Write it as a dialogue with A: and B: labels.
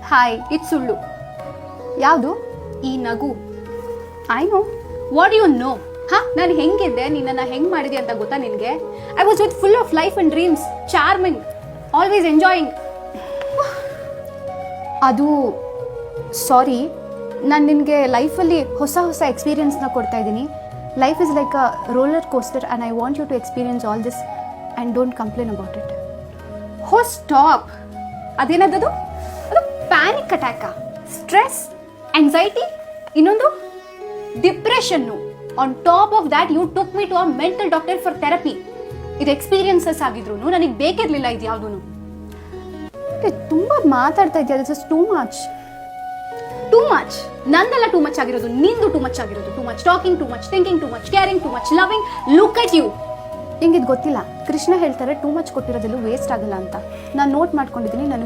A: Hi it's ಸುಳ್ಳು.
B: ಯಾವುದು?
A: ಈ ನಗು.
B: I know.
A: What you know? ನಾನು ಹೆಂಗಿದ್ದೆ, ನಿನ್ನನ್ನು ಹೆಂಗೆ ಮಾಡಿದೆ ಅಂತ ಗೊತ್ತಾ ನಿನಗೆ? I was with full of life and dreams, charming, always enjoying.
B: ಅದು ಸಾರಿ, ನಾನು ನಿನಗೆ ಲೈಫಲ್ಲಿ ಹೊಸ ಹೊಸ ಎಕ್ಸ್ಪೀರಿಯನ್ಸ್ನ ಕೊಡ್ತಾ ಇದ್ದೀನಿ. Life is like a roller coaster and I want you to experience all this and don't complain about it.
A: ಹೋ ಸ್ಟಾಪ್. ಅದೇನದು? ಅದು ಪ್ಯಾನಿಕ್ ಅಟ್ಯಾಕಾ, ಸ್ಟ್ರೆಸ್, ಆಂಗ್ಸೈಟಿ, ಇನ್ನೊಂದು depression. On top of that you took me to a mental doctor for therapy. ಇದು experiences ಆಗಿದ್ರು ನನಗೆ ಬೇಕಿರಲಿಲ್ಲ ಇದು ಯಾವುದೂ.
B: ತುಂಬ ಮಾತಾಡ್ತಾ ಇದೆಯಾ, this is too much.
A: Too much ನಂದೆಲ್ಲ ಟೂ ಮಚ್ ಆಗಿರೋದು, ನಿಂದು ಟೂ ಮಚ್ ಆಗಿರೋದು. Two much talking, too much thinking, too much caring, too much loving. Look at you.
B: ಹಿಂಗೆ ಇದು ಗೊತ್ತಿಲ್ಲ. ಕೃಷ್ಣ ಹೇಳ್ತಾರೆ ಟೂ ಮಚ್ ಕೊಟ್ಟಿರೋದೆಲ್ಲೂ ವೇಸ್ಟ್ ಆಗಲ್ಲ ಅಂತ. ನಾನು ನೋಟ್ ಮಾಡ್ಕೊಂಡಿದ್ದೀನಿ.